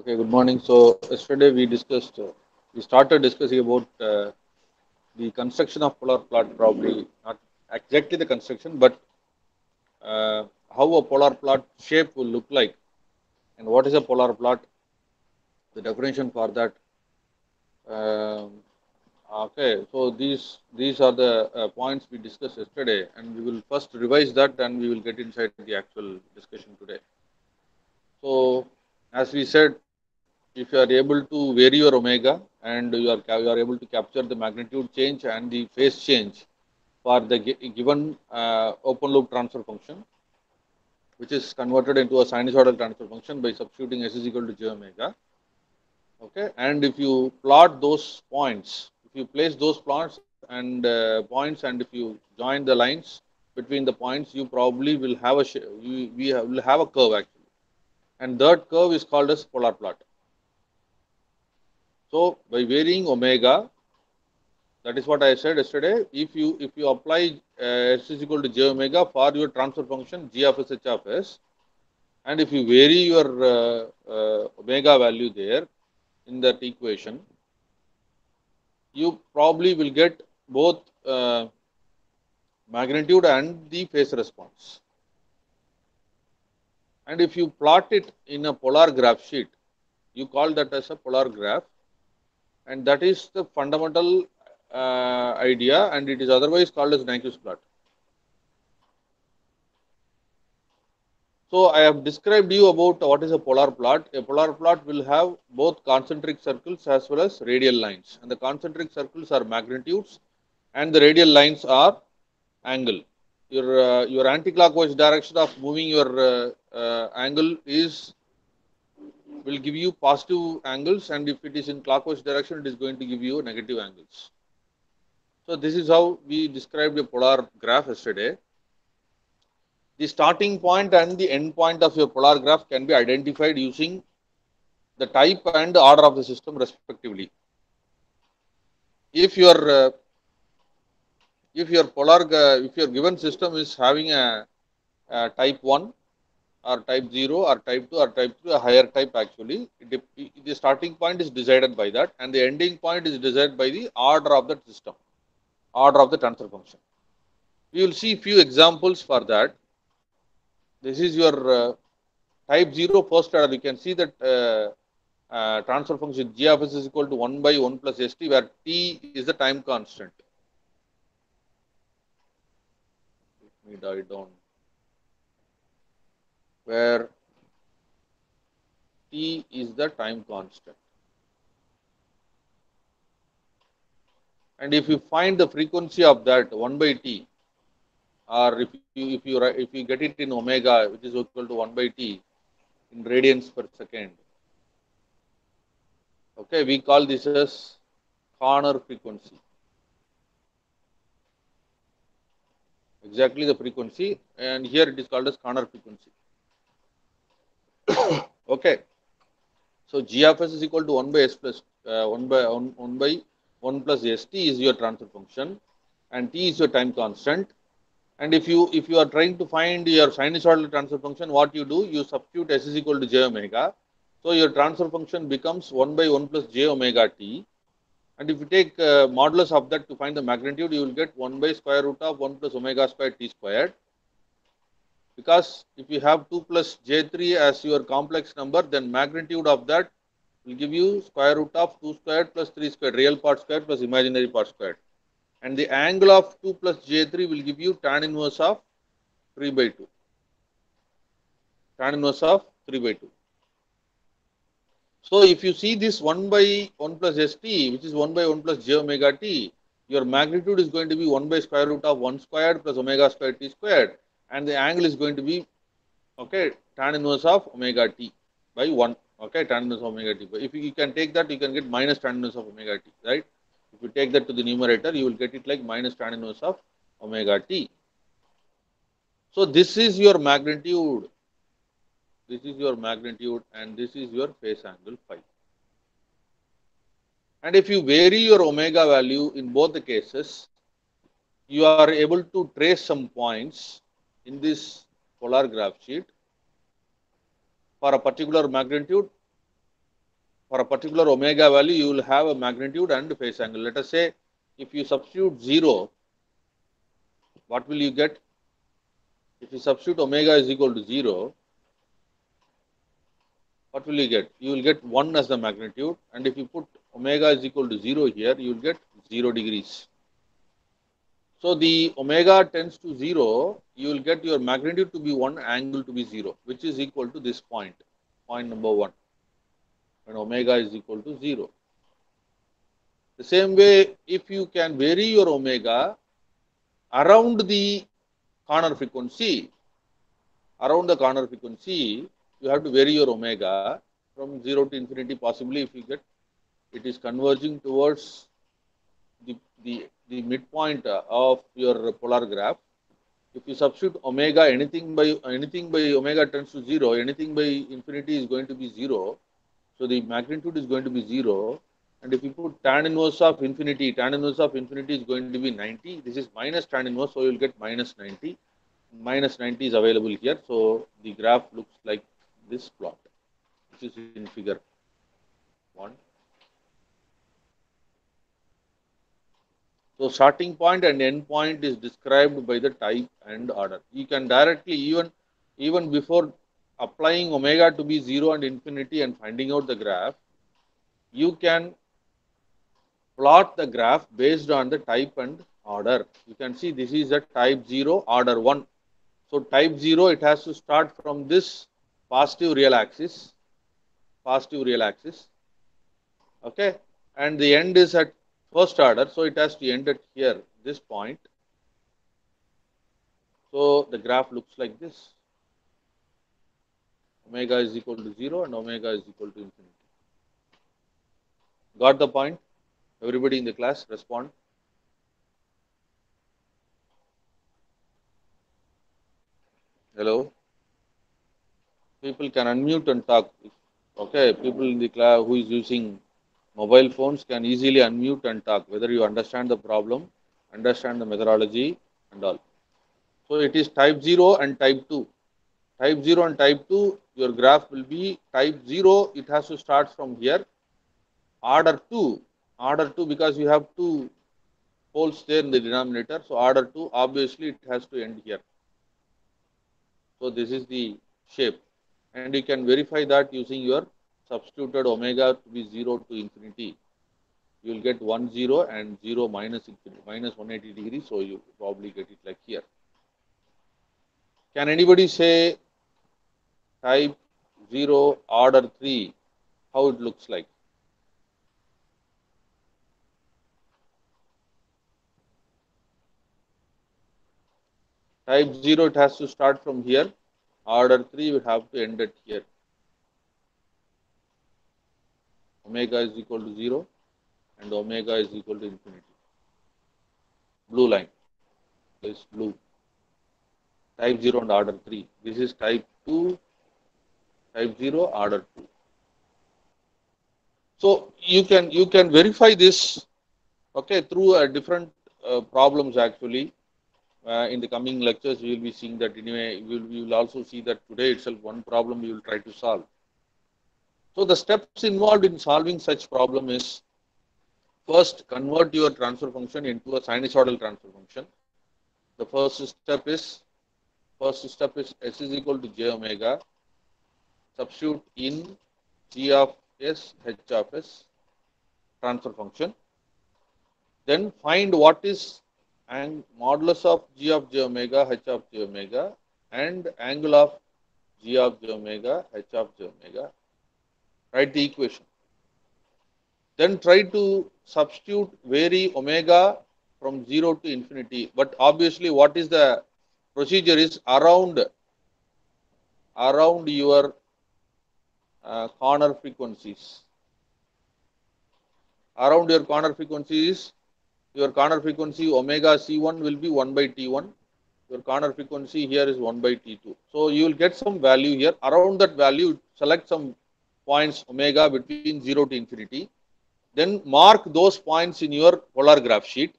Okay, good morning. So yesterday we started discussing about the construction of polar plot. Probably not exactly the construction, but uh, how a polar plot shape will look like, and what is a polar plot, the definition for that. Um, okay, so these are the points we discussed yesterday, and we will first revise that, and we will get inside the actual discussion today. So, as we said, if you are able to vary your omega and you are able to capture the magnitude change and the phase change for the given open loop transfer function, which is converted into a sinusoidal transfer function by substituting s is equal to j omega. Okay, and if you plot those points, if you place those points, and if you join the lines between the points, you probably will have will have a curve actually, and that curve is called as polar plot. So by varying omega, that is what I said yesterday. If you apply s is equal to j omega for your transfer function g of s h of s, and if you vary your omega value there in that equation, you probably will get both magnitude and the phase response. And if you plot it in a polar graph sheet, you call that as a polar graph, and that is the fundamental idea, and it is otherwise called as Nyquist plot. So I have described you about what is a polar plot. A polar plot will have both concentric circles as well as radial lines, and the concentric circles are magnitudes, and the radial lines are angle. Your anti-clockwise direction of moving your angle is will give you positive angles, and if it is in clockwise direction, it is going to give you negative angles. So this is how we described a polar graph yesterday. The starting point and the end point of your polar graph can be identified using the type and order of the system respectively. If your if your given system is having a type 1 or type 0 or type 2 or type 3, a higher type actually, the starting point is decided by that, and the ending point is decided by the order of that system, order of the transfer function. We will see few examples for that. This is your type 0 first order. You can see that transfer function g of s is equal to 1 by 1 plus st, where t is the time constant. Let me die down. Where t is the time constant. And if you find the frequency of that 1 by t, or if you get it in omega, which is equal to 1 by t in radians per second, okay, we call this as corner frequency. Exactly the frequency, and here it is called as corner frequency. Okay, so g of s is equal to 1 by s plus 1 by 1 plus st is your transfer function, and t is your time constant. And if you are trying to find your sinusoidal transfer function, what you do, you substitute s is equal to j omega. So your transfer function becomes 1 by 1 plus j omega t. And if you take modulus of that to find the magnitude, you will get 1 by square root of 1 plus omega squared t squared. Because if you have 2 plus j3 as your complex number, then magnitude of that will give you square root of 2 squared plus 3 squared, real part squared plus imaginary part squared. And the angle of 2 plus j3 will give you tan inverse of 3 by 2. Tan inverse of 3 by 2. So if you see this 1 by 1 plus st, which is 1 by 1 plus j omega t, your magnitude is going to be 1 by square root of 1 squared plus omega squared t squared, and the angle is going to be, okay, tan inverse of omega t by 1. Okay, tan inverse of omega t. But if you can take that, you can get minus tan inverse of omega t, right? If you take that to the numerator, you will get it like minus tan inverse of omega t. So this is your magnitude. This is your magnitude, and this is your phase angle phi. And if you vary your omega value in both the cases, you are able to trace some points in this polar graph sheet for a particular magnitude for a particular omega value, you will have a magnitude and phase angle. Let us say if you substitute 0, what will you get? If you substitute omega is equal to 0, what will you get? You will get 1 as the magnitude, and if you put omega is equal to 0 here, you will get 0 degrees. So the omega tends to 0, you will get your magnitude to be 1, angle to be 0, which is equal to this point, point number 1, when omega is equal to 0. The same way, if you can vary your omega around the corner frequency, you have to vary your omega from 0 to infinity, possibly if you get it is converging towards the midpoint of your polar graph. If you substitute omega, anything by omega tends to 0, anything by infinity is going to be 0. So the magnitude is going to be 0. And if you put tan inverse of infinity is going to be 90. This is minus tan inverse, so you will get minus 90. Minus 90 is available here. So the graph looks like this plot, which is in figure 1. So starting point and end point is described by the type and order. You can directly, even before applying omega to be 0 and infinity and finding out the graph, you can plot the graph based on the type and order. You can see this is a type 0, order 1. So type 0, it has to start from this positive real axis, okay, and the end is at first order, so it has to end at here, this point. So the graph looks like this. Omega is equal to 0 and omega is equal to infinity. Got the point? Everybody in the class respond. Hello? People can unmute and talk. Okay, people in the class who is using mobile phones can easily unmute and talk, whether you understand the problem, understand the methodology and all. So it is type 0 and type 2. Type 0 and type 2, your graph will be type 0, it has to start from here. Order 2, because you have 2 poles there in the denominator, so order 2, obviously it has to end here. So this is the shape, and you can verify that using your substituted omega to be 0 to infinity. You will get 1 0 and 0 minus infinity, minus 180 degrees, so you probably get it like here. Can anybody say type 0 order 3, how it looks like? Type 0, it has to start from here. Order 3 will have to end at here. Omega is equal to 0 and omega is equal to infinity. Blue line is blue. Type 0 and order 3. This is type 2, type 0, order 2. So you can verify this, okay, through different problems actually. In the coming lectures, we will be seeing that anyway. We will also see that today itself one problem we will try to solve. So the steps involved in solving such problem is, first convert your transfer function into a sinusoidal transfer function. The first step is S is equal to j omega. Substitute in G of S, H of S transfer function. Then find what is and modulus of G of j omega, H of j omega, and angle of G of j omega, H of j omega. Write the equation. Then try to substitute vary omega from 0 to infinity. But obviously, what is the procedure is around your corner frequencies. Around your corner frequencies, your corner frequency omega C1 will be 1 by T1. Your corner frequency here is 1 by T2. So you will get some value here. Around that value, select some points omega between 0 to infinity. Then mark those points in your polar graph sheet.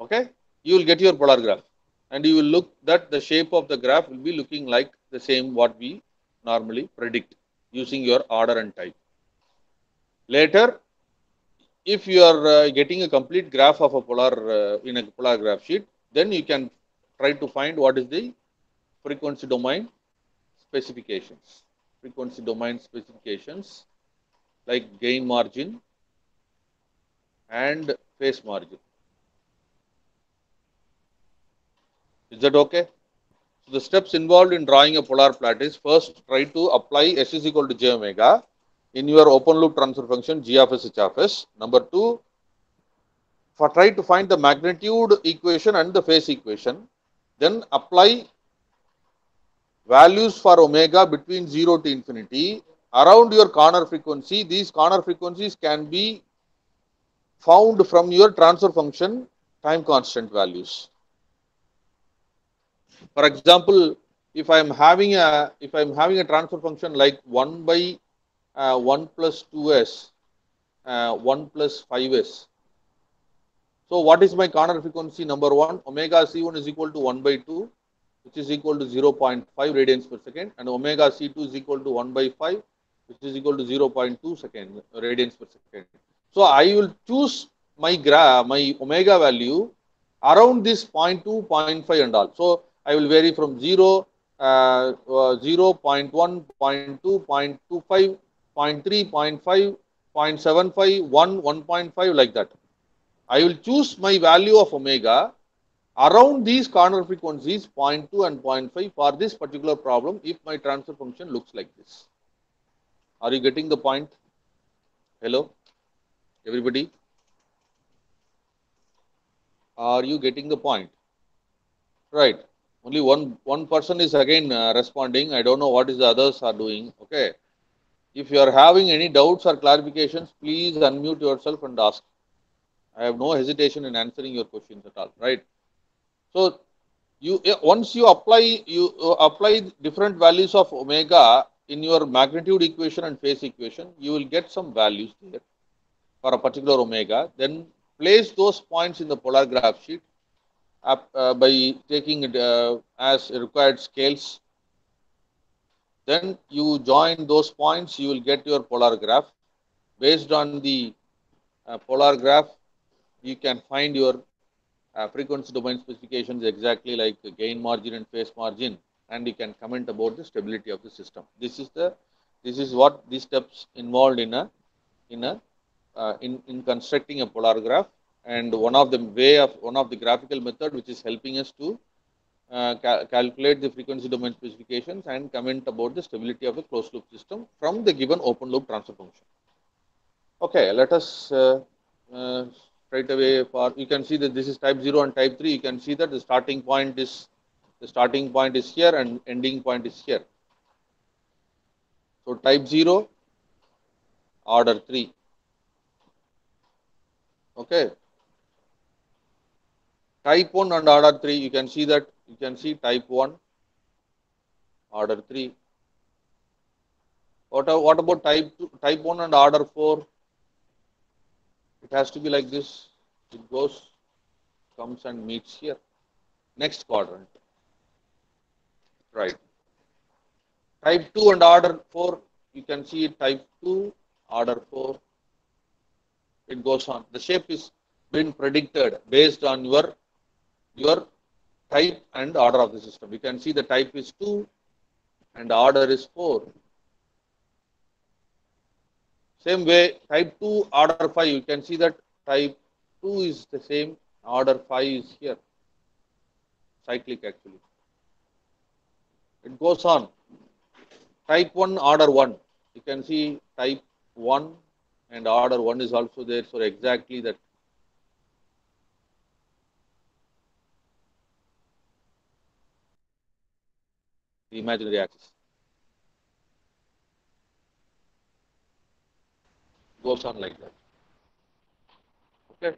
Okay, you will get your polar graph, and you will look that the shape of the graph will be looking like the same what we normally predict using your order and type. Later, if you are getting a complete graph of a polar in a polar graph sheet, then you can try to find what is the frequency domain specifications. Frequency domain specifications like gain margin and phase margin. Is that okay? So the steps involved in drawing a polar plot is first try to apply S is equal to j omega in your open loop transfer function g of s h of s. Number two, for try to find the magnitude equation and the phase equation, then apply values for omega between 0 to infinity around your corner frequency. These corner frequencies can be found from your transfer function time constant values. For example, if I am having a transfer function like 1 by 1 plus 2s, 1 plus 5s. So what is my corner frequency? Number one, omega c1 is equal to 1 by 2, which is equal to 0.5 radians per second, and omega c2 is equal to 1 by 5, which is equal to 0.2 radians per second. So I will choose my omega value around this 0.2, 0.5 and all. So I will vary from 0, 0, 0.1, 0.2, 0.25, 0.3, 0.5, 0.75, 1, 1.5 like that. I will choose my value of omega around these corner frequencies 0.2 and 0.5 for this particular problem if my transfer function looks like this. Are you getting the point? Hello, everybody? Are you getting the point? Right. Only one person is again responding. I don't know what is the others are doing. Okay. If you are having any doubts or clarifications, please unmute yourself and ask. I have no hesitation in answering your questions at all. Right. So once you apply different values of omega in your magnitude equation and phase equation, you will get some values there for a particular omega. Then place those points in the polar graph sheet by taking it as required scales. Then you join those points, you will get your polar graph. Based on the polar graph, you can find your frequency domain specifications exactly like gain margin and phase margin, and you can comment about the stability of the system. This is what these steps involved in constructing a polar graph, and one of the graphical method which is helping us to calculate the frequency domain specifications and comment about the stability of the closed loop system from the given open loop transfer function. Okay, let us straight away for, you can see that this is type 0 and type 3. You can see that the starting point is here and ending point is here. So type 0, order 3. Okay. Type 1 and order 3, you can see type 1, order 3. What about type 2, type 1 and order 4? It has to be like this. It comes and meets here. Next quadrant. Right. Type 2 and order 4, you can see type 2, order 4. It goes on. The shape is been predicted based on your type and order of the system. You can see the type is 2 and order is 4. Same way, type 2, order 5, you can see that type 2 is the same, order 5 is here. Cyclic actually. It goes on. Type 1, order 1. You can see type 1 and order 1 is also there. So exactly that. The imaginary axis. Goes on like that. Okay.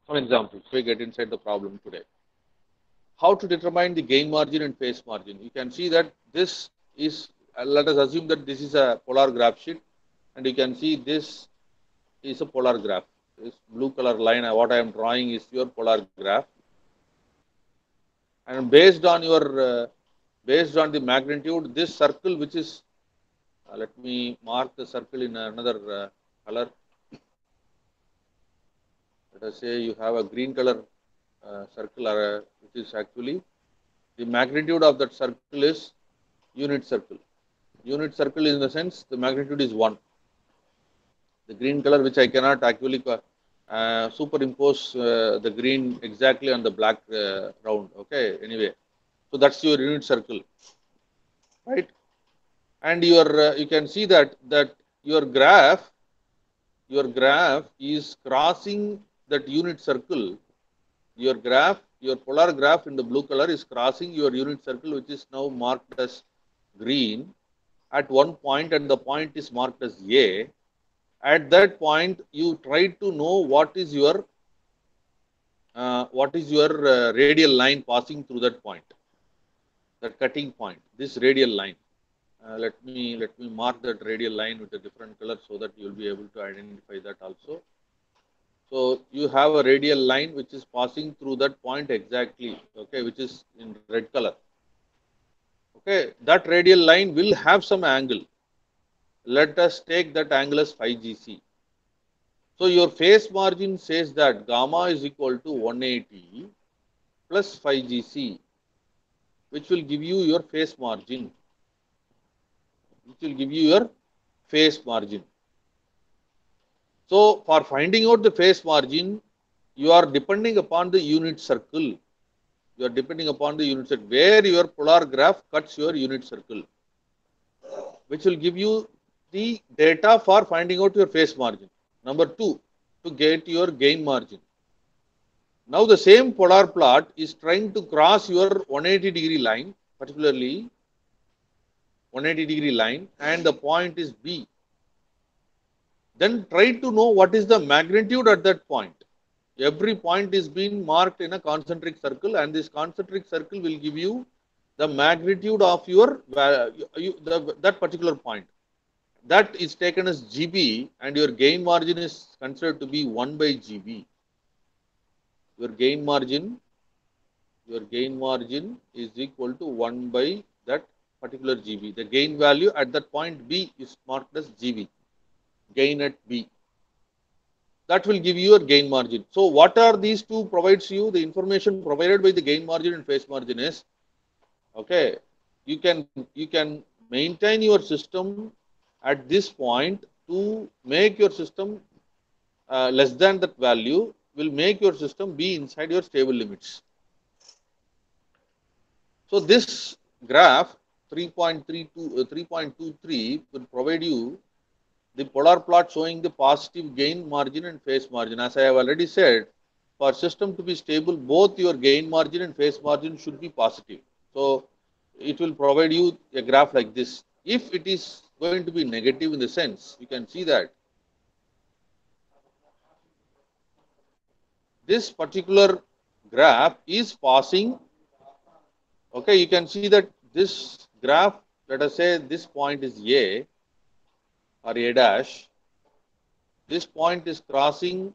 Some examples. We get inside the problem today. How to determine the gain margin and phase margin? You can see that this is, let us assume that this is a polar graph sheet, and you can see this is a polar graph. This blue color line, what I am drawing is your polar graph, and based on the magnitude, this circle which is Let me mark the circle in another color. Let us say you have a green color circle, which is actually the magnitude of that circle is unit circle. Unit circle in the sense the magnitude is 1. The green color, which I cannot actually superimpose the green exactly on the black round. Okay, anyway, so that's your unit circle, right? And you can see that your graph is crossing that unit circle. Your polar graph in the blue color is crossing your unit circle, which is now marked as green at one point, and the point is marked as A. At that point, you try to know what is your radial line passing through that point, that cutting point, this radial line. Let me mark that radial line with a different color so that you will be able to identify that also. So you have a radial line which is passing through that point exactly, okay, which is in red color. Okay, that radial line will have some angle. Let us take that angle as phi GC. So your phase margin says that gamma is equal to 180 plus phi GC, which will give you your phase margin. Which will give you your phase margin. So for finding out the phase margin, you are depending upon the unit circle. You are depending upon the unit circle, where your polar graph cuts your unit circle, which will give you the data for finding out your phase margin. Number 2, to get your gain margin. Now the same polar plot is trying to cross your 180-degree line, particularly 180-degree line, and the point is B. Then try to know what is the magnitude at that point. Every point is being marked in a concentric circle, and this concentric circle will give you the magnitude of your that particular point. That is taken as GB, and your gain margin is considered to be 1 by GB. Your gain margin is equal to 1 by that particular GB. The gain value at that point B is marked as GB. Gain at B. That will give you your gain margin. So what are these two provides you? The information provided by the gain margin and phase margin is, okay, you can maintain your system at this point to make your system less than that value, will make your system be inside your stable limits. So this graph 3.23 will provide you the polar plot showing the positive gain margin and phase margin. As I have already said, for system to be stable, both your gain margin and phase margin should be positive. So it will provide you a graph like this. If it is going to be negative in the sense, you can see that this particular graph is passing. Okay, you can see that this graph, let us say this point is A or A dash. This point is crossing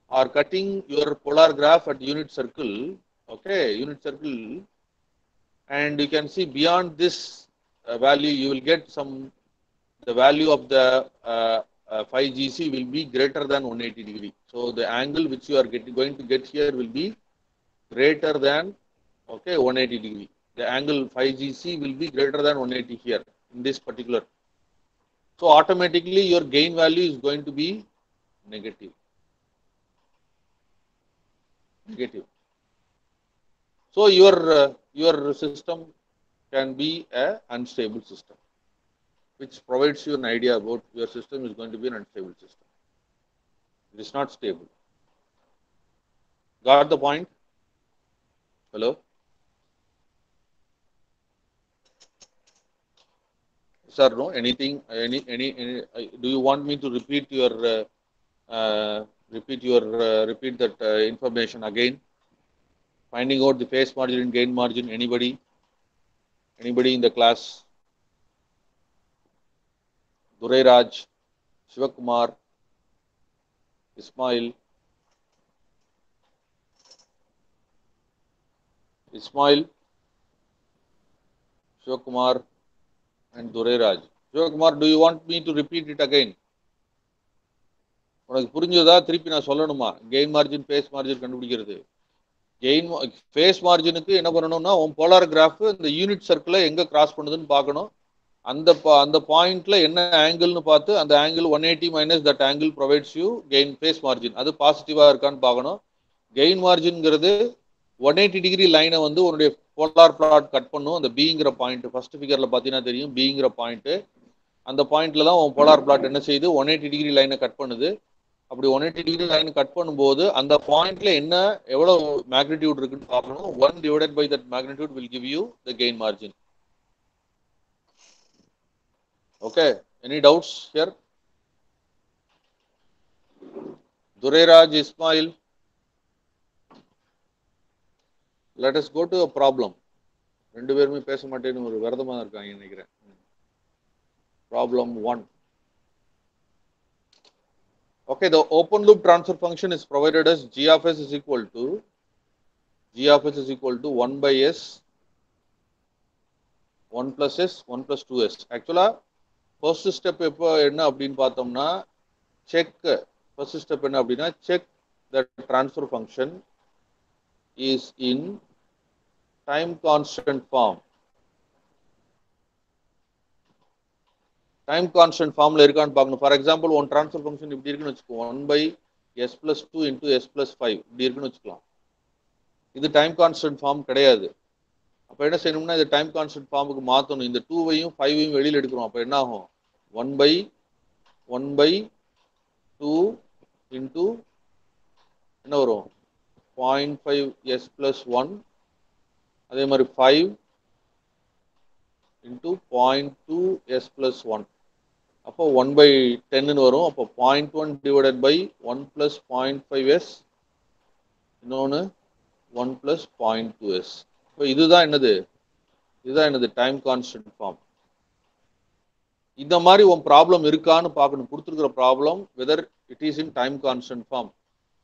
or cutting your polar graph at unit circle. Okay, unit circle, and you can see beyond this value, you will get the value of the phi GC will be greater than 180 degree. So the angle which you are going to get here will be greater than, okay, 180 degree. The angle phi GC will be greater than 180 here in this particular. So automatically your gain value is going to be negative. Negative. So your system can be a unstable system, which provides you an idea about your system is going to be an unstable system. It is not stable. Got the point? Hello? Sir, no? Anything? Any do you want me to repeat repeat that information again? Finding out the phase margin and gain margin. Anybody? Anybody in the class? Durai Raj, Shivakumar, Ismail, Shivakumar, and Durai Raj. Shivakumar, do you want me to repeat it again? உனக்கு புரிஞ்சதா? திருப்பி நான் சொல்லணுமா? Gain margin phase margin கண்டுபிடிக்கிறது. Gain face மார்ஜினுக்கு என்ன பண்ணணும்னா உன் polar graph இந்த யூனிட் சர்க்கிளை எங்க கிராஸ் பண்ணுதுன்னு பார்க்கணும். அந்த பாயிண்ட்ல என்ன ஆங்கிள்னு பார்த்து அந்த angle 180 minus that angle provides you gain phase margin. அது பாசிட்டிவா இருக்கான்னு பார்க்கணும். கெயின் மார்ஜின்ங்கிறது 180 டிகிரி லைனை வந்து உன்னுடைய போலார் பிளாட் கட் பண்ணும். அந்த பிங்கிற பாயிண்ட் ஃபர்ஸ்ட் ஃபிகர்ல பார்த்தீங்கன்னா தெரியும். பிங்கிற பாயிண்ட் அந்த பாயிண்ட்ல தான் உன் போலார் பிளாட் என்ன செய்யுது? 180 டிகிரி லைனை கட் பண்ணுது. அப்படி 180 டிகிரி லைன் கட் பண்ணும்போது அந்த பாயிண்ட்ல என்ன எவ்வளவு மேக்னிடியூட் இருக்குன்னு பார்க்கணும். 1 divided by that magnitude will give you the gain margin. Okay, any doubts here? Dureraj Ismail, let us go to a problem. ரெண்டு பேருமே பேச மாட்டேன்னு ஒரு விரதமா இருக்காங்க நினைக்கிறேன். Problem 1. Okay, the open loop transfer function is provided as g of s is equal to 1 by s 1 plus s 1 plus 2s. Actually, first step எப்போ என்ன அப்படின்னு பார்த்தோம்னா check first step என்ன அப்படின்னா check the transfer function is in time constant form. Time constant ஃபார்ம்ல இருக்கான்னு பார்க்கணும். For example one transfer function இப்படி இருக்குன்னு வச்சுக்கோ 1 by s plus 2 into s plus 5 இப்படி இருக்குன்னு வச்சுக்கலாம். இது டைம் கான்ஸ்டன்ட் ஃபார்ம் கிடையாது. அப்போ என்ன செய்யணும்னா இது டைம் கான்ஸ்டன்ட் ஃபார்முக்கு மாற்றணும். இந்த 2வையும் 5வையும் வெளியில் எடுக்கிறோம். அப்போ என்ன ஆகும்? 1 by 2 into என்ன வரும்? 0.5 s plus 1 அதே மாதிரி 5 into 0.2 s plus 1 அப்போ 1 by 10 வரும். அப்போ 0.1 டிவைடட் பை 1 plus 0.5s இன்னொன்று 1 plus 0.2s. இப்போ இதுதான் என்னது டைம் கான்ஸ்டன்ட் ஃபார்ம். இந்த மாதிரி உன் ப்ராப்ளம் இருக்கான்னு பார்க்கணும். கொடுத்துருக்கிற problem whether it is in time constant form.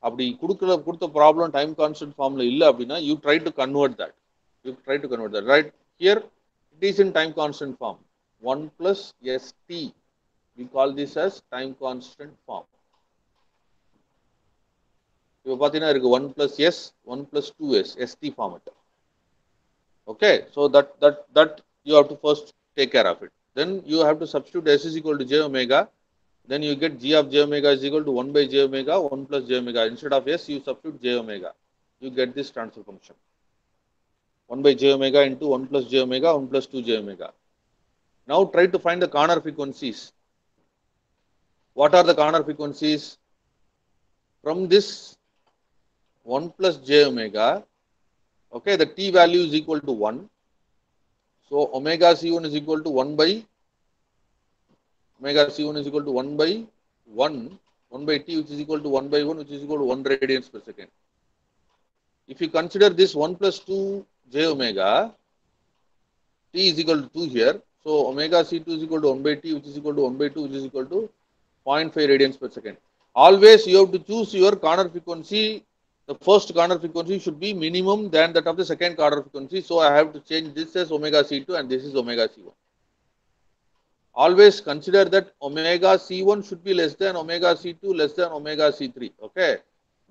அப்படி கொடுத்த ப்ராப்ளம் டைம் கான்ஸ்டன்ட் ஃபார்ம்ல இல்லை அப்படின்னா you try to convert that. Right here it is in time constant form 1 plus st. We call this as time constant form. இப்போ பார்த்தீங்கன்னா இருக்கு 1 plus s 1 plus 2s st format. Okay, so that you have to first take care of it. Then you have to substitute s is equal to j omega. Then you get g of j omega is equal to 1 by j omega 1 plus j omega. Instead of s you substitute j omega. You get this transfer function 1 by j omega into 1 plus j omega 1 plus 2 j omega. Now try to find the corner frequencies. What are the corner frequencies? From this 1 plus j omega, okay, the t value is equal to 1. So omega c1 is equal to 1 by 1 by t, which is equal to 1 by 1, which is equal to 1 radians per second. If you consider this 1 plus 2 j omega, t is equal to 2 here. So omega c2 is equal to 1 by t, which is equal to 1 by 2, which is equal to 0.5 radians per second. Always you have to choose your corner frequency. The first corner frequency should be minimum than that of the second corner frequency. So I have to change this as omega c2 and this is omega c1. Always consider that omega c1 should be less than omega c2 less than omega c3. Okay,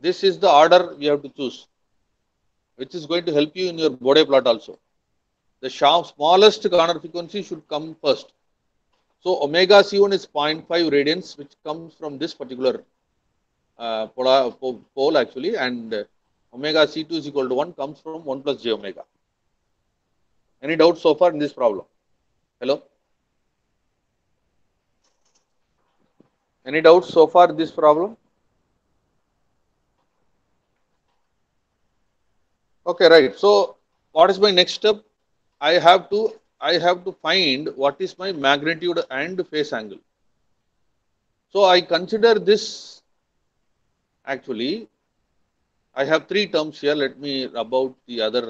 this is the order you have to choose, which is going to help you in your Bode plot also. The smallest corner frequency should come first. So omega c1 is 0.5 radians, which comes from this particular pole actually, and omega c2 is equal to 1 comes from 1 plus j omega. Any doubts so far in this problem? Hello? Any doubts so far in this problem? Okay, right. So what is my next step? I have to find what is my magnitude and phase angle. So I consider this actually. I have three terms here. Let me rub out the other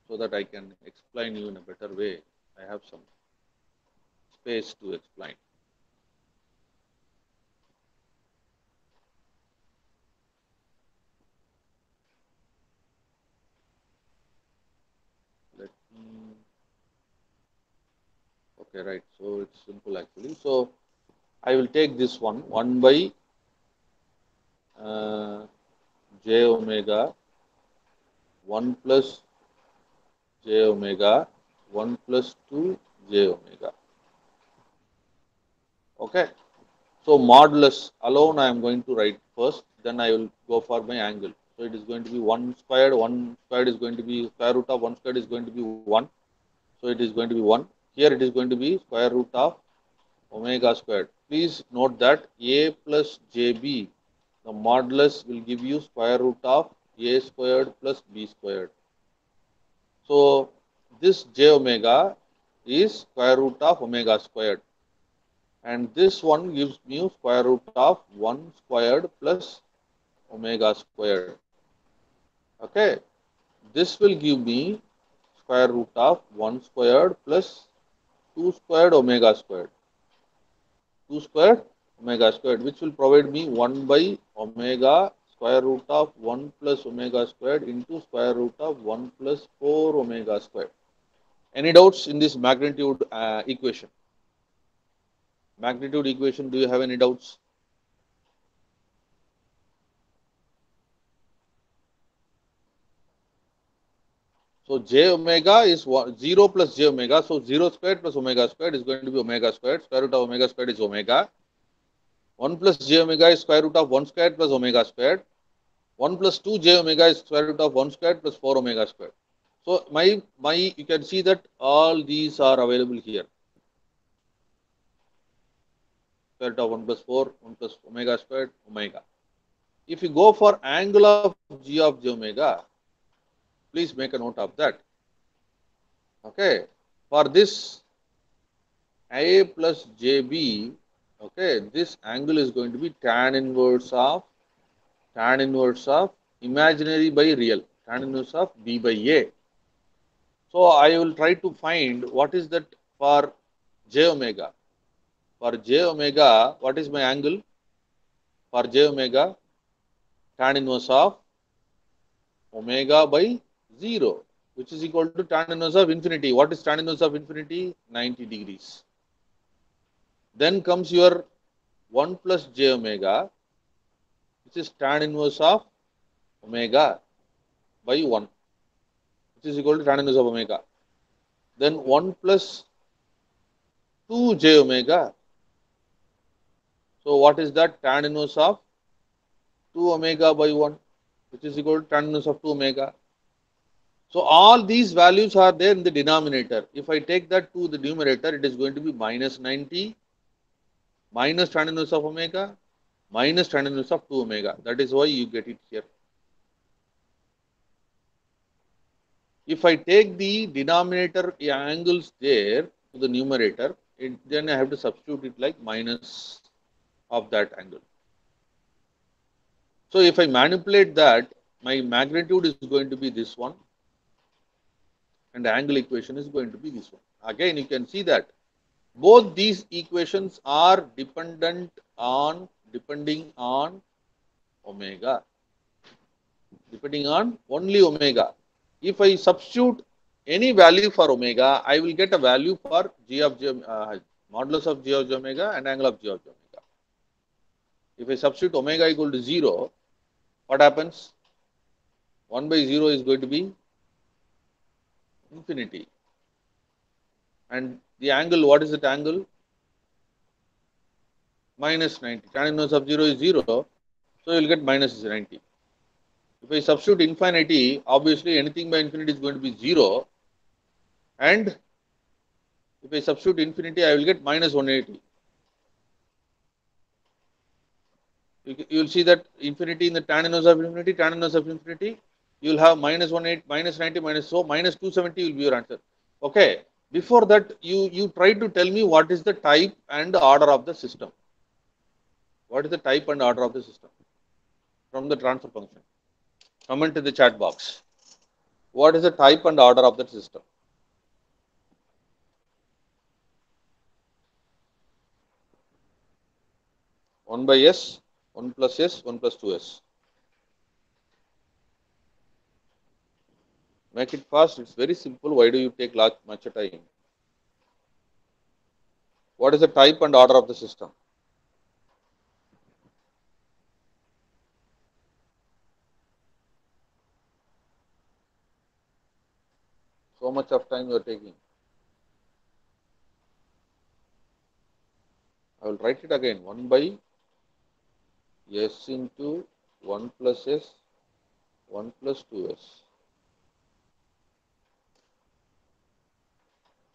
so that I can explain you in a better way. I have some space to explain. Okay, right. So it's simple actually. So I will take this one 1 by uh, j omega 1 plus j omega 1 plus 2 j omega. Okay. So modulus alone I am going to write first, then I will go for my angle. So it is going to be 1 squared is going to be square root of 1 squared is going to be 1. So it is going to be 1. Here it is going to be square root of omega squared. Please note that a plus jb, the modulus will give you square root of a squared plus b squared. So this j omega is square root of omega squared. And this one gives me square root of 1 squared plus omega squared. Okay, this will give me square root of 1 squared plus 2 squared omega squared. 2 squared omega squared, which will provide me 1 by omega square root of 1 plus omega squared into square root of 1 plus 4 omega squared. Any doubts in this magnitude equation? Magnitude equation, do you have any doubts? So j omega is 0 plus j omega. So 0 squared plus omega squared is going to be omega squared. Square root of omega squared is omega. 1 plus j omega is square root of 1 squared plus omega squared. 1 plus 2 j omega is square root of 1 squared plus 4 omega squared. So you can see that all these are available here. Square root of 1 plus 4, 1 plus omega squared, omega. If you go for angle of g of j omega, please make a note of that. Okay. For this A plus JB, okay, this angle is going to be tan inverse of imaginary by real, tan inverse of B by A. So I will try to find what is that for j omega. For j omega, what is my angle? For j omega, tan inverse of omega by 0, which is equal to tan inverse of infinity. What is tan inverse of infinity? 90 degrees. Then comes your 1 plus j omega, which is tan inverse of omega by 1, which is equal to tan inverse of omega. Then 1 plus 2 j omega. So what is that? Tan inverse of 2 omega by 1, which is equal to tan inverse of 2 omega. So all these values are there in the denominator. If I take that to the numerator, it is going to be minus 90 minus tan inverse of omega minus tan inverse of 2 omega. That is why you get it here. If I take the denominator angles there to the numerator, then I have to substitute it like minus of that angle. So if I manipulate that, my magnitude is going to be this one, and the angle equation is going to be this one. Again, you can see that both these equations are depending on omega, depending on only omega. If I substitute any value for omega, I will get a value for g of j, modulus of g of j omega and angle of g of j omega. If I substitute omega equal to 0, what happens? 1 by 0 is going to be infinity. And the angle, what is that angle? Minus 90. Tan inverse of 0 is 0, so you will get minus 90. If I substitute infinity, obviously anything by infinity is going to be 0. And if I substitute infinity, I will get minus 180. You will see that infinity in the tan inverse of infinity, you will have minus 180, minus 90, minus so, minus 270 will be your answer. Okay. Before that, you try to tell me what is the type and order of the system. What is the type and order of the system from the transfer function? Comment in the chat box. What is the type and order of the system? One by S, 1 plus S, 1 plus 2S. Make it fast. It's very simple. Why do you take much time? What is the type and order of the system? So much of time you are taking. I will write it again. 1 by S into 1 plus S, 1 plus 2S.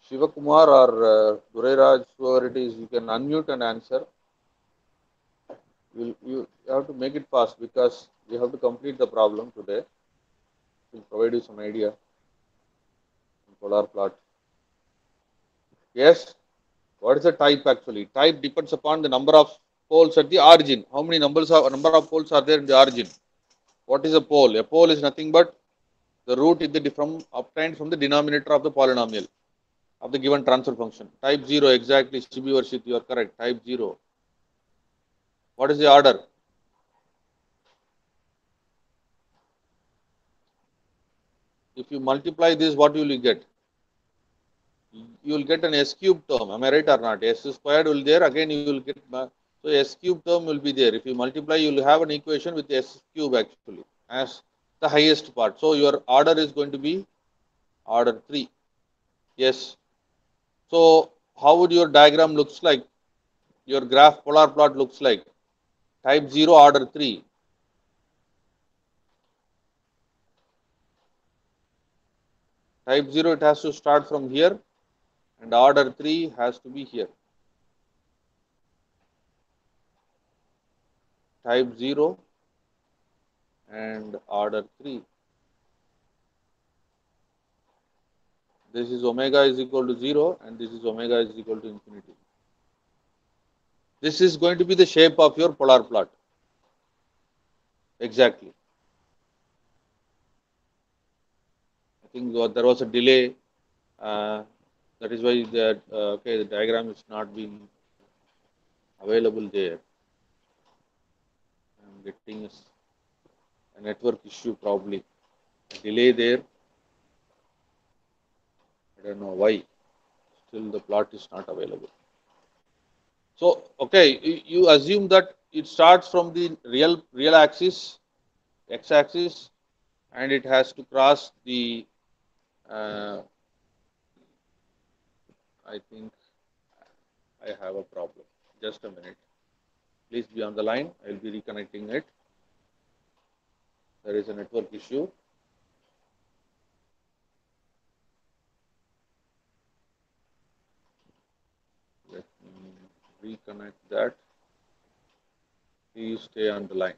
Shivakumar or Dureraj, whoever it is, you can unmute and answer. You have to make it fast because we have to complete the problem today. We'll provide you some idea in polar plot. Yes, what is the type actually? Type depends upon the number of poles at the origin. How many number of poles are there in the origin? What is a pole? A pole is nothing but the root is obtained from the denominator of the polynomial of the given transfer function. Type 0 exactly, Shibi Varshit, you are correct. Type 0. What is the order? If you multiply this, what will you get? You will get an S cube term. Am I right or not? S squared will there. Again, you will get so S cube term will be there. If you multiply, you will have an equation with S cube actually as the highest part. So your order is going to be order 3. Yes. So how would your diagram looks like? Your graph polar plot looks like type 0 order 3. Type 0 it has to start from here and order 3 has to be here. Type 0 and order 3. This is omega is equal to 0 and this is omega is equal to infinity. This is going to be the shape of your polar plot. Exactly. I think there was a delay. That is why the diagram is not being available there. I'm getting a network issue probably. A delay there. I don't know why. Still the plot is not available. So okay, you assume that it starts from the real axis, x axis, and it has to cross the uh, I think I have a problem. Just a minute. Please be on the line. I will be reconnecting it. There is a network issue. Let me reconnect that. Please stay on the line.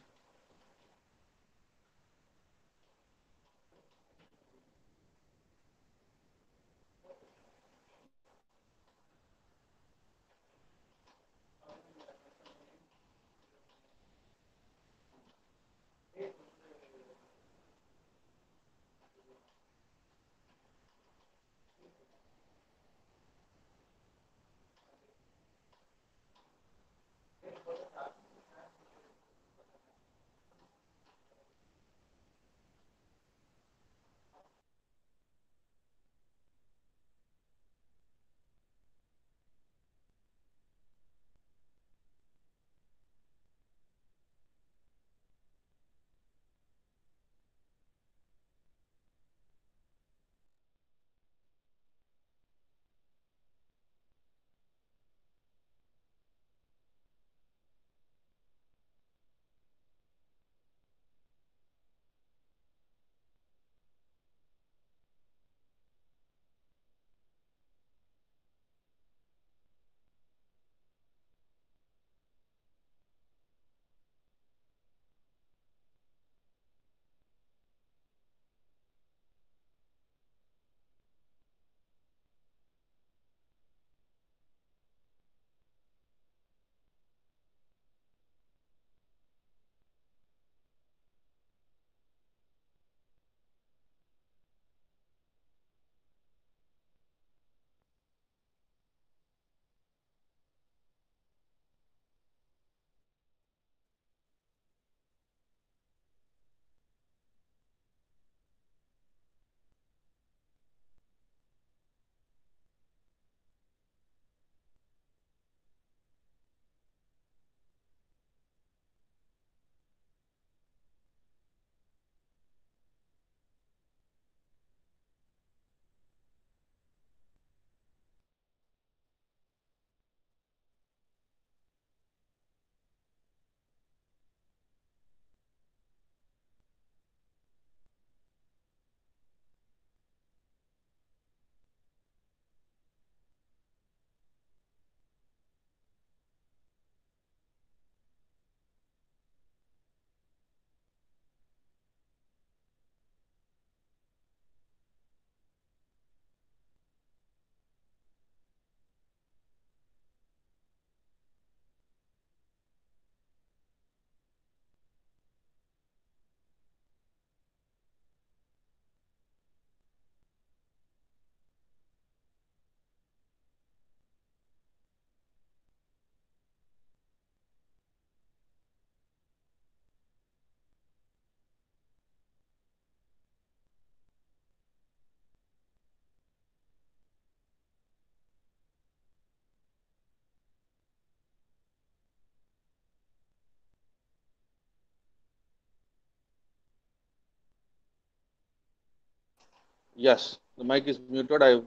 Yes, the mic is muted. You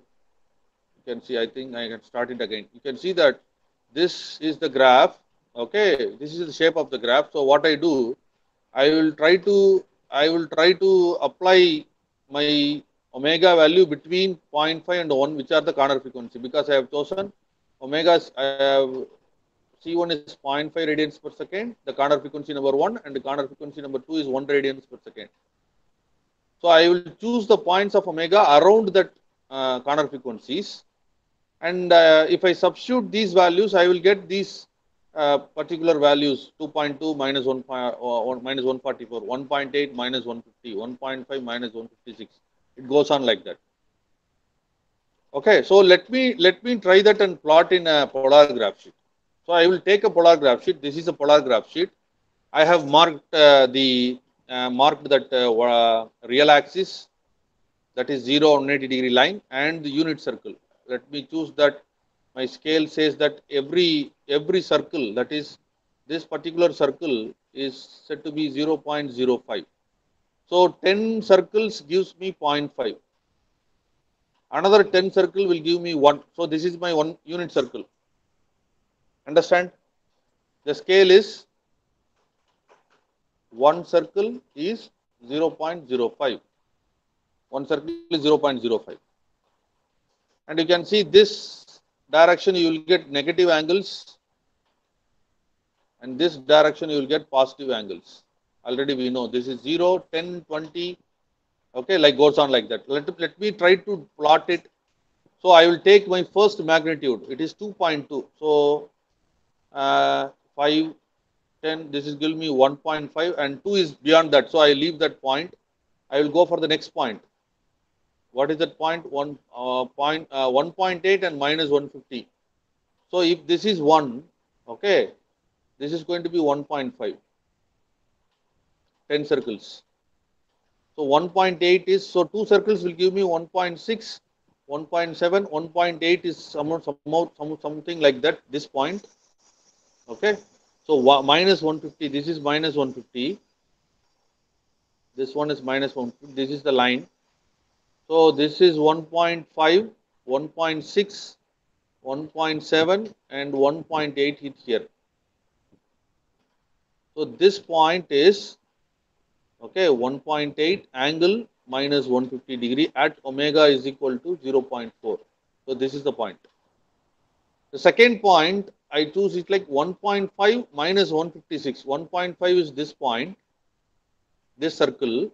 can see, I think I can start it again. You can see that this is the graph. Okay, this is the shape of the graph. So what I do, I will try to apply my omega value between zero point 0.5 and 1, which are the corner frequency, because I have chosen omega. I have C1 is 0.5 radians per second, the corner frequency number 1, and the corner frequency number 2 is 1 radians per second. So I will choose the points of omega around that corner frequencies, and if I substitute these values, I will get these particular values: 2.2 minus 1, minus 144, 1.8 minus 150, 1.5 minus 156. It goes on like that. Okay, so let me try that and plot in a polar graph sheet. So I will take a polar graph sheet. This is a polar graph sheet. I have marked marked that real axis, that is 0 180-degree line, and the unit circle. Let me choose that. My scale says that every circle, that is this particular circle, is said to be 0.05. So 10 circles gives me 0.5. Another 10 circle will give me 1. So this is my 1 unit circle. Understand? The scale is 1 circle is 0.05. 1 circle is 0.05. And you can see this direction you will get negative angles, and this direction you will get positive angles. Already we know this is 0, 10, 20, okay, like goes on like that. Let me try to plot it. So I will take my first magnitude, it is 2.2. So 5, 10, this is give me 1.5, and 2 is beyond that. So I leave that point. I will go for the next point. What is that point? 1.8 and minus 150. So if this is 1, okay, this is going to be 1.5, 10 circles. So 1.8 is, so 2 circles will give me 1.6, 1.7, 1.8 is something like that, this point. Okay. So minus 150, this is minus 150. This one is minus 150. This is the line. So this is 1.5, 1.6, 1.7, and 1.8 hit here. So this point is, okay, 1.8 angle minus 150-degree at omega is equal to 0.4. So this is the point. The second point I choose is like 1.5 minus 156. 1.5 is this point, this circle,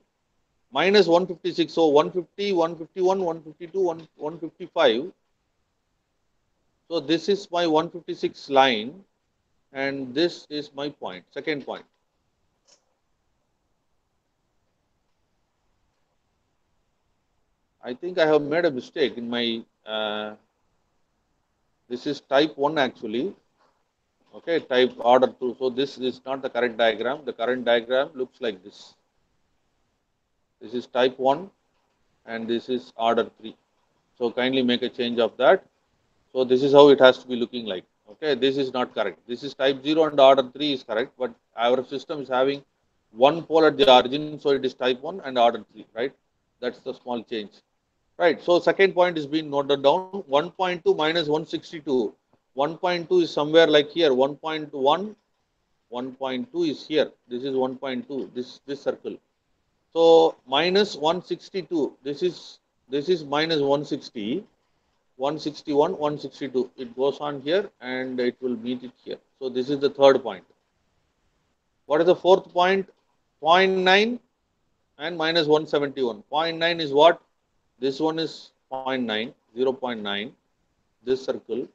minus 156. So 150, 151, 152, 155. So this is my 156 line, and this is my point, second point. I think I have made a mistake in my, this is type 1 actually, okay, type order 2. So this is not the correct diagram. The current diagram looks like this. This is type 1 and this is order 3. So kindly make a change of that. So this is how it has to be looking like. Okay, this is not correct. This is type 0 and order 3 is correct, but our system is having one pole at the origin, so it is type 1 and order 3, right? That's the small change. Right, so second point is being noted down. 1.2 minus 162. 1.2 is somewhere like here. 1.1, 1.2 is here. This is 1.2. This circle. So minus 162. This is minus 160. 161, 162. It goes on here and it will meet it here. So this is the third point. What is the fourth point? 0.9 and minus 171. 0.9 is what? This one is 0.9, 0.9, this circle.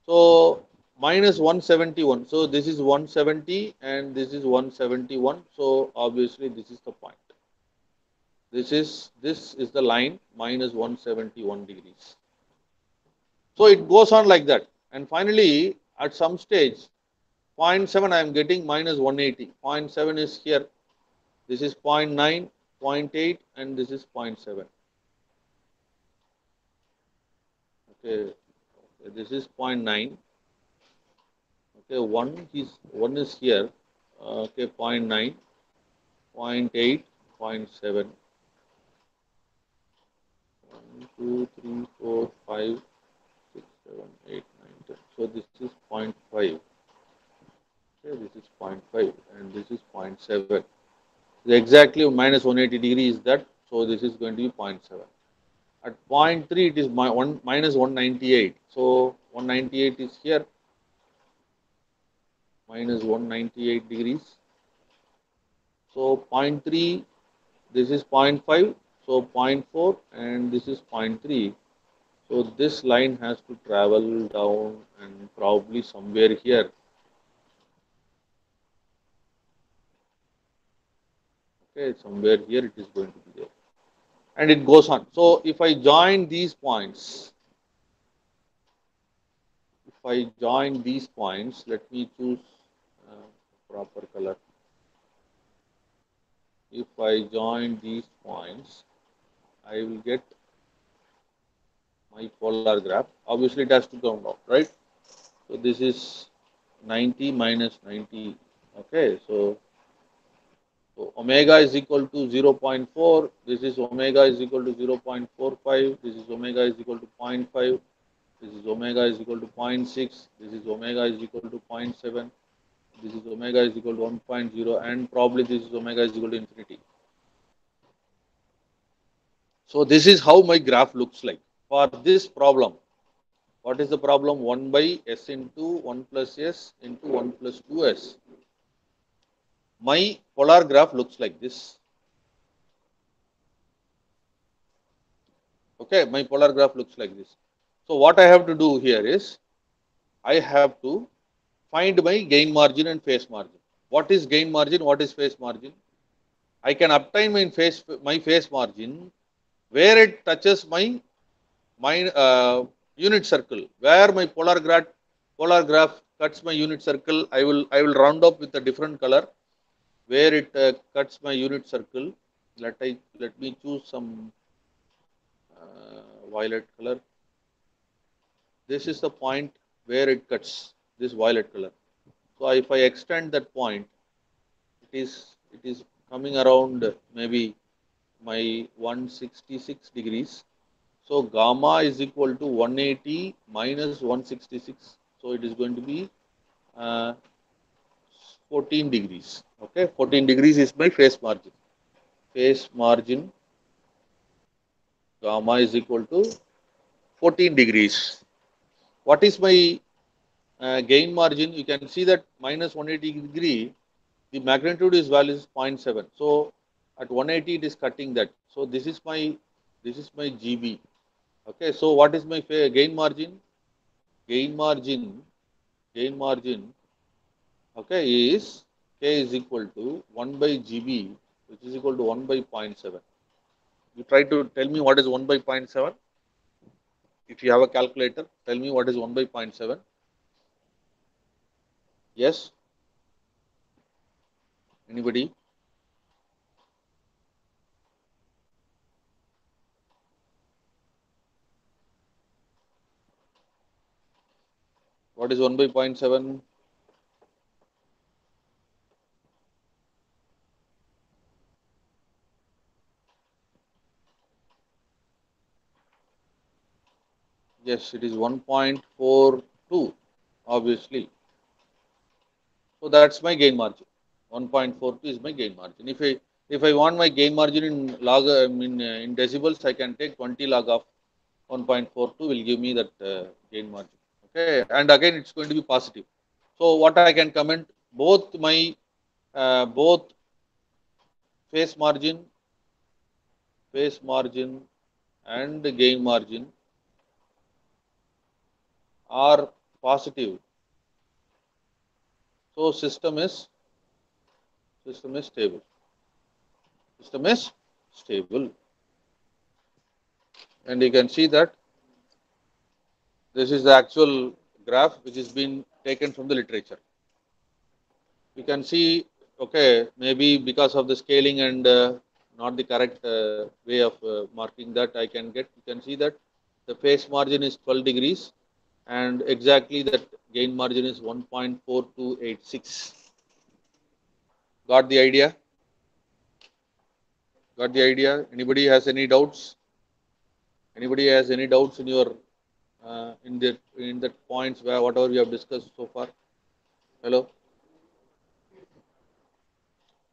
So minus 171. So this is 170 and this is 171. So obviously this is the point. This is the line, minus 171 degrees. So it goes on like that. And finally, at some stage, 0.7 I am getting minus 180. 0.7 is here. This is 0.9, 0.8, and this is 0.7. Okay, this is 0.9. Okay, one is here. Okay, 0.9, 0.8, 0.7. 2, 3, 4, 5, 6, 7, 8, 9, 10. So this is 0.5. Okay, this is zero point 0.5 and this is 0.7. Exactly minus 180 degree is that. So this is going to be 0.7. At 0.3 it is minus 198. So 198 is here, minus 198 degrees. So 0.3, this is 0.5, so 0.4 and this is 0.3. So this line has to travel down and probably somewhere here. Okay, somewhere here it is going to be there. And it goes on. So if I join these points, let me choose proper color. If I join these points, I will get my polar graph. Obviously, it has to come down, right? So this is 90 minus 90. Okay, so omega is equal to 0.4. This is omega is equal to 0.45. This is omega is equal to zero point 0.5. This is omega is equal to zero point 0.6. This is omega is equal to zero point 0.7. This is omega is equal to 1.0, and probably this is omega is equal to infinity. So this is how my graph looks like. For this problem, what is the problem? 1 by s into 1 plus s into 1 plus 2s. My polar graph looks like this. Okay, my polar graph looks like this. So what I have to do here is, I have to find my gain margin and phase margin. What is gain margin? What is phase margin? I can obtain my phase margin where it touches my unit circle. Where my polar graph cuts my unit circle, I will round up with a different color. Where it cuts my unit circle, let me choose some violet color. This is the point where it cuts, this violet color. So if I extend that point, it is coming around maybe my 166 degrees. So gamma is equal to 180 minus 166. So it is going to be uh, 14 degrees. Okay, 14 degrees is my phase margin. Phase margin gamma is equal to 14 degrees. What is my gain margin? You can see that minus 180 degree, the magnitude is value is 0.7. So at 180 it is cutting that. So this is my GB. Okay, so what is my gain margin? Gain margin, gain margin. Okay, is K is equal to 1 by GB, which is equal to 1 by 0.7. You try to tell me what is 1 by 0.7. If you have a calculator, tell me what is 1 by 0.7. Yes? Anybody? What is 1 by 0.7? Yes, it is 1.42, obviously. So that's my gain margin. 1.42 is my gain margin. If I want my gain margin in log, in decibels, I can take 20 log of 1.42 will give me that gain margin. Okay, and again it's going to be positive. So what I can comment, both face margin, and gain margin are positive. So system is stable. System is stable, and you can see that this is the actual graph which has been taken from the literature. You can see, okay, maybe because of the scaling and not the correct way of marking that, you can see that the phase margin is 12 degrees and exactly that gain margin is 1.4286. Got the idea? Got the idea? Anybody has any doubts? Anybody has any doubts in your in that points where whatever we have discussed so far? Hello.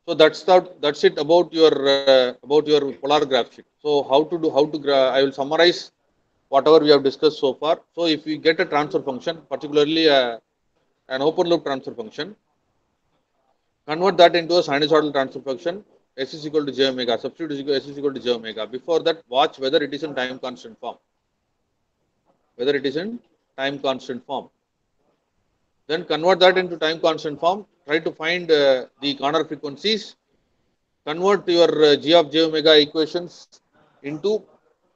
So that's it about your polar graph sheet. So I will summarize whatever we have discussed so far. So if we get a transfer function, particularly an open loop transfer function, convert that into a sinusoidal transfer function. S is equal to j omega. Substitute S is equal to j omega. Before that, watch whether it is in time constant form. Whether it is in time constant form. Then convert that into time constant form. Try to find the corner frequencies. Convert your g of j omega equations into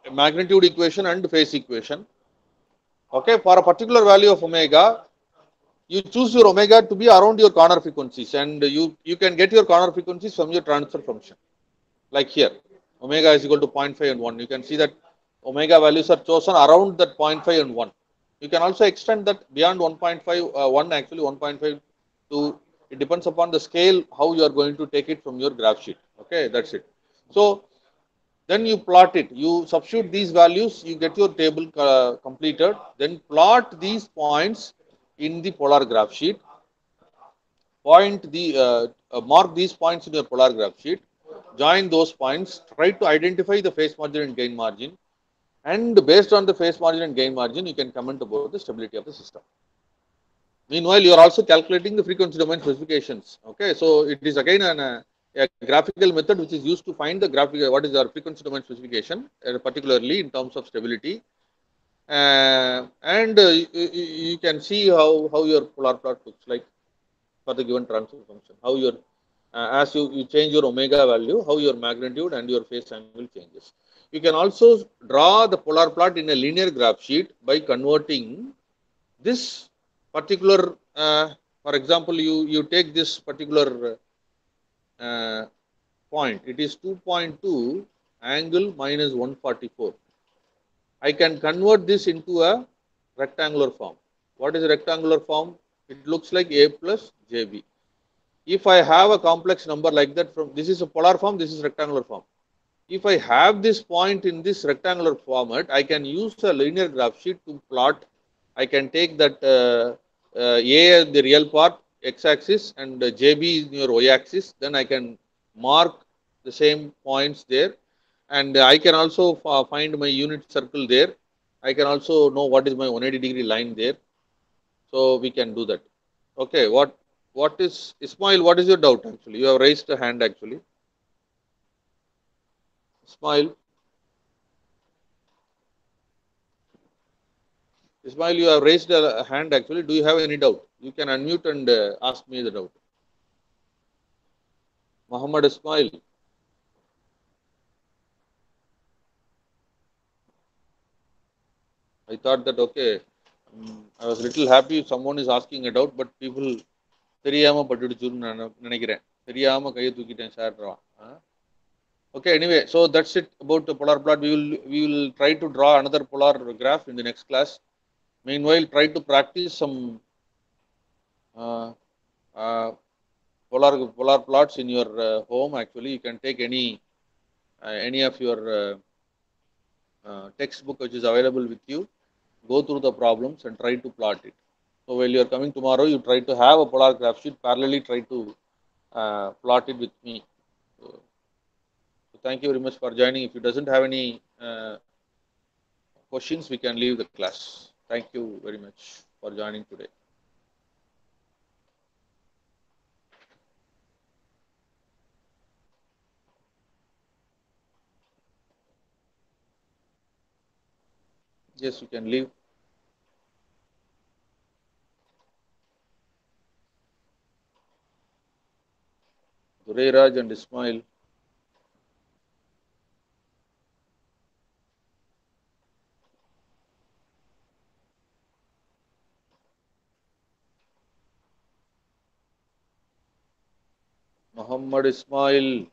a magnitude equation and phase equation. Okay, for a particular value of omega, you choose your omega to be around your corner frequencies, and you can get your corner frequencies from your transfer function. Like here, omega is equal to 0.5 and 1. You can see that omega values are chosen around that 0.5 and 1. You can also extend that beyond 1.5, 1 actually 1.5 to, it depends upon the scale how you are going to take it from your graph sheet. Okay, that's it. So then you plot it. You substitute these values, you get your table completed. Then plot these points in the polar graph sheet. Mark these points in your polar graph sheet. Join those points. Try to identify the phase margin and gain margin. And based on the phase margin and gain margin, you can comment about the stability of the system. Meanwhile, you are also calculating the frequency domain specifications. Okay, so it is again a graphical method which is used to find the what is our frequency domain specification, particularly in terms of stability. And you can see how your polar plot looks like for the given transfer function. How your as you change your omega value, how your magnitude and your phase angle changes. You can also draw the polar plot in a linear graph sheet by converting this particular, for example, you take this particular uh, point. It is 2.2 angle minus 144. I can convert this into a rectangular form. What is a rectangular form? It looks like a plus jb. If I have a complex number like that, from this is a polar form, this is rectangular form. If I have this point in this rectangular format, I can use a linear graph sheet to plot. I can take that A, the real part, x-axis, and JB is your y-axis. Then I can mark the same points there. And I can also find my unit circle there. I can also know what is my 180-degree line there. So we can do that. Okay, what is, Ismail, what is your doubt actually? You have raised a hand actually. Ismail. Ismail, you have raised a hand actually. Do you have any doubt? You can unmute and ask me the doubt. Muhammad Ismail. I thought that okay. I was little happy if someone is asking a doubt, but people தெரியாம பட்டுடுச்சுன்னு நான் நினைக்கிறேன். தெரியாம கையை தூக்கிட்டேன் சார்ரா. Okay, anyway, so that's it about the polar plot. We will try to draw another polar graph in the next class. Meanwhile, try to practice some uh, uh, polar plots in your home. Actually, you can take any of your textbook which is available with you, go through the problems and try to plot it. So while you are coming tomorrow, you try to have a polar graph sheet, parallelly try to plot it with me. So thank you very much for joining. If you doesn't have any questions, we can leave the class. Thank you very much for joining today. Yes, you can leave. Raj and Ismail. Muhammad Ismail.